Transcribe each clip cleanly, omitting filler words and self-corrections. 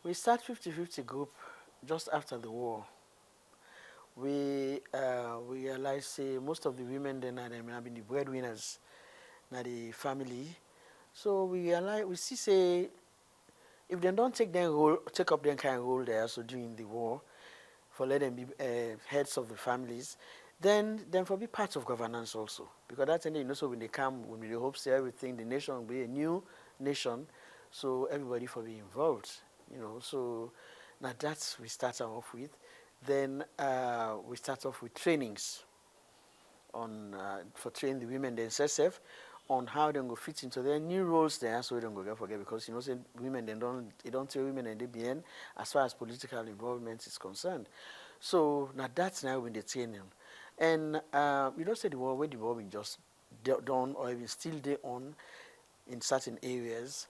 We start 50-50 group just after the war. We realize say most of the women then are them have been the breadwinners, na the family. So we realize we see say if they don't take up their kind of role there, so during the war, for let them be heads of the families, then for be part of governance also. Because that's the so when they come, when they hope say everything, the nation will be a new nation, so everybody for be involved, So now that's we start off with. Then we start off with trainings on for training the women themselves on how they go fit into their new roles there, so they don't go forget because say women they don't tell women and they be in as far as political involvement is concerned. So now that's now when they train them, and we don't say the war when the war being just done or even still they on in certain areas.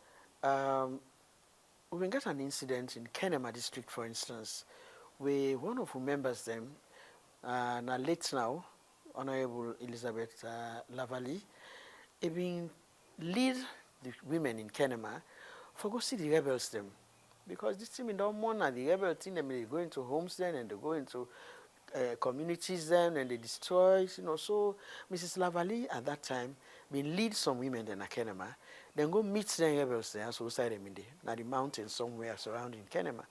We got an incident in Kenema district, for instance, where one of who members them, now late now, Honorable Elizabeth Lavalley, been lead the women in Kenema for go see the rebels them. Because this team in the morning, the rebel team, they go into homes then and they go into communities then and they destroy, So Mrs. Lavalley at that time been lead some women in Kenema, then go meet the rebels there, so side them in the mountains somewhere surrounding Kenema.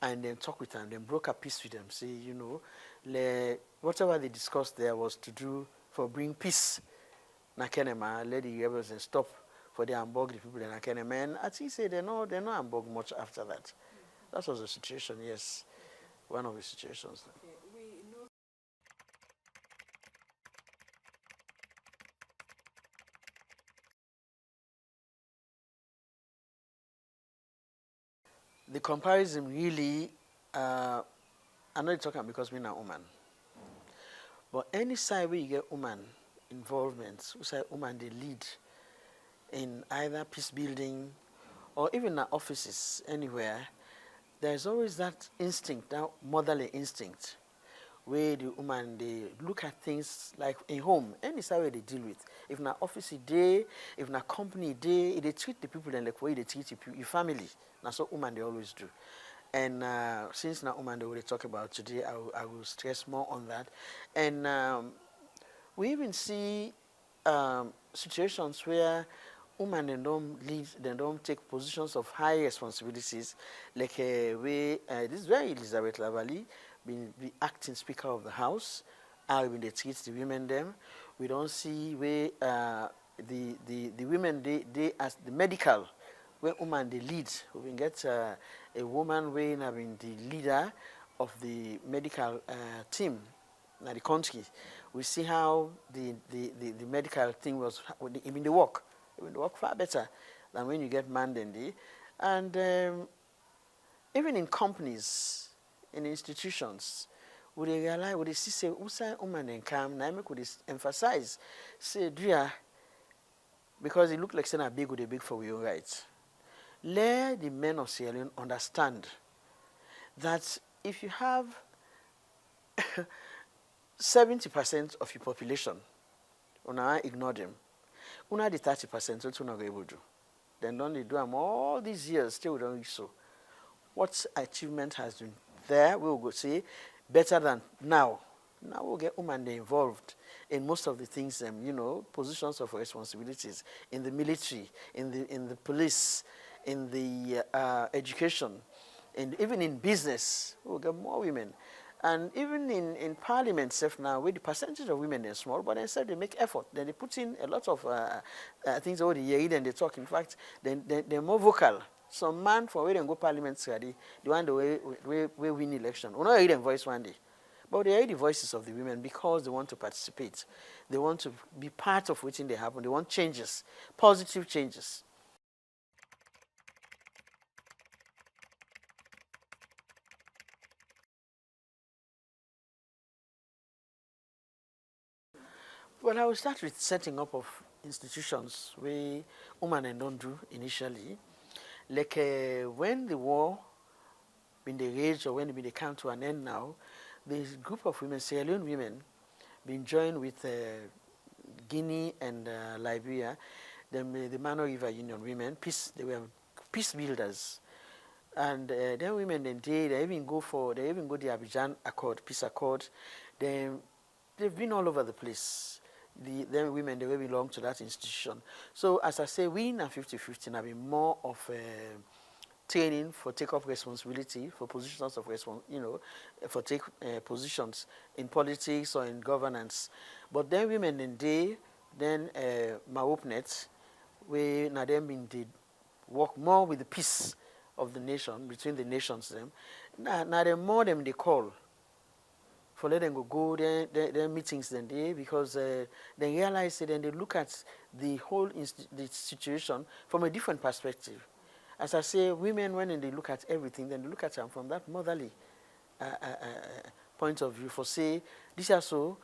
And then talk with them, then broke a peace with them, say, whatever they discussed there was to do for bring peace na Kenema, let the rebels and stop for the Ambog, the people in Kenema. And as he said, they're not Ambog much after that. That was the situation, yes. One of the situations. Okay. We know the comparison really, I'm not talking because we're not woman. But any side where you get woman involvement, we say woman they lead in either peace building or even in offices anywhere, there's always that instinct, that motherly instinct, where the woman they look at things like in home, any side where they deal with. If na office day, if na company day, they treat the people then like way they treat your family. That's what woman they always do. And since now woman they already talk about today, I will stress more on that. And we even see situations where women they don't take positions of high responsibilities, like this is where Elizabeth Lavalley be acting Speaker of the House, how when they treat the women them. We don't see where the women they as the medical where women they lead. We can get a woman where having the leader of the medical team in the country. We see how the medical thing was even the work. Even the work far better than when you get man than they. And even in companies, in institutions, would they realize, would they see say, "Usa woman and come," now make would emphasize, say, "Dear," because it looked like saying a big with a big for your rights. Let the men of Sierra Leone understand that if you have 70% of your population, una ignore them, una the 30%, what una go able to do. Then don't they do them all these years, still we don't reach so. What achievement has been there, we will go say, better than now. Now we'll get women involved in most of the things, positions of responsibilities in the military, in the police, in the education, and even in business. We'll get more women. And even in parliament itself now, where the percentage of women is small, but instead they make effort. Then they put in a lot of things over the year, and they talk. In fact, they're more vocal. Some man for where they go parliament study, the one the way win election. We not hear them voice one day. But they hear the voices of the women because they want to participate. They want to be part of what they happen. They want changes, positive changes. Well, I will start with setting up of institutions where women don't do initially. Like when the war been the rage or when it been come to an end now, this group of women, Sierra Leone women, been joined with Guinea and Liberia, the Mano River Union women, they were peace builders. And then women then they even go the Abidjan Accord, Peace Accord. Then they've been all over the place. Then women they will belong to that institution. So as I say, we in 50-50 have been more of training for take up responsibility for positions of for take positions in politics or in governance. But then women in day then my opnet we now them been did work more with the peace of the nation, between the nations them. Now the more them they call for let them go their meetings then they because they realize it and they look at the whole the situation from a different perspective. As I say, women when they look at everything, then they look at them from that motherly point of view. For say this is so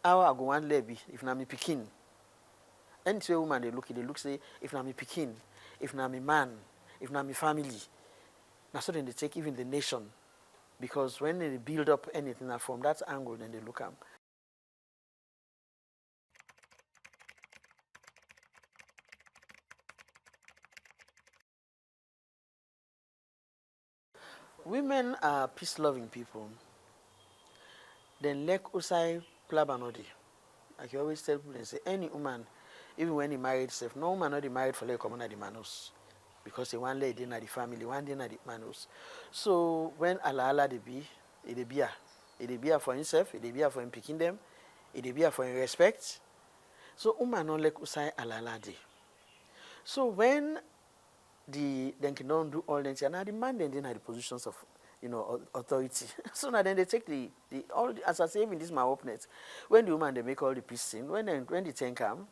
how I go one levy if na me pikin. Any woman they look say if na me pikin, if na me man, if na me family. Now so then they take even the nation. Because when they build up anything from that angle, then they look at. Women are peace-loving people. Then like usai plabanodi. Like you always tell people, they say any woman, even when he married self, no woman not married for like common at the manus. Because the one lady in the family, one day in the manus. So when Allah they be, it be for himself, it be for him picking them, it be for him respect. So woman not like usai Allah de. So when then can don't do all that, now the man then in the positions of authority. So now then they take the all as I say in this my openness. When the woman they make all the peace scene, when the ten come,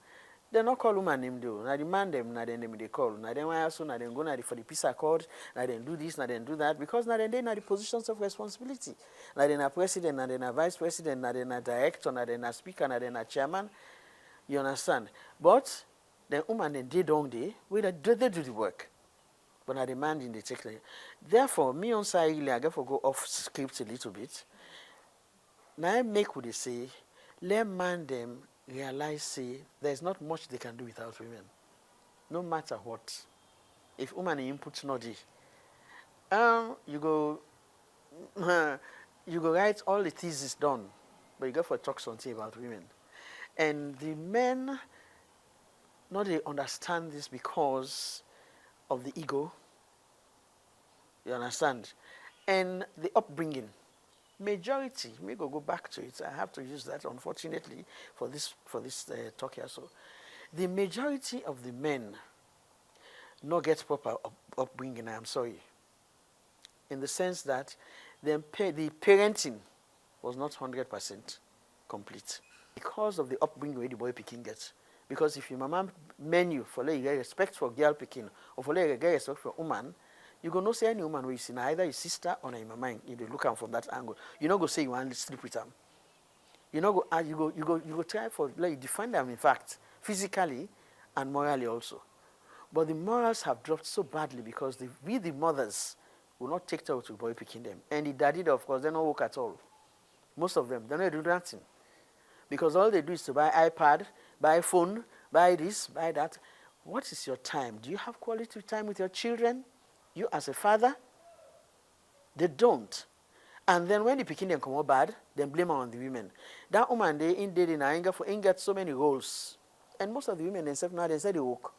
they not call woman name though. Now the man them now then they call. Now then why also now then go now for the peace accord, now then do this, now then do that, because now then they are the positions of responsibility. Now then a president, now then a vice president, now then a director, now then a speaker, now then a chairman. You understand? But the woman then they don't they do the work. But I demand in the technique. Therefore, me on side, I get for go off script a little bit. Now I make what they say, let man them realize say there's not much they can do without women. No matter what. If woman input not you go write all the thesis done, but you go for talk something about women. And the men not they understand this because of the ego, you understand, and the upbringing. Majority, me go back to it. I have to use that, unfortunately, for this talk here. So, the majority of the men not get proper upbringing. I am sorry, in the sense that the parenting was not 100% complete because of the upbringing where the boy picking gets. Because if your mama menu for let you get respect for girl picking or for let you get respect for woman, you go no say any woman where you see either your sister or your mama. You look at from that angle. You not go say you want to sleep with them. You not go you go try for like you define them in fact physically and morally also. But the morals have dropped so badly because we the mothers will not take care to boy picking them, and the daddy of course they don't work at all. Most of them they don't do nothing because all they do is to buy iPad, buy phone, buy this, buy that. What is your time? Do you have quality time with your children? You as a father? They don't. And then when the picking them come out bad, then blame on the women. That woman they in dating anger for get so many roles. And most of the women themselves now they say they work.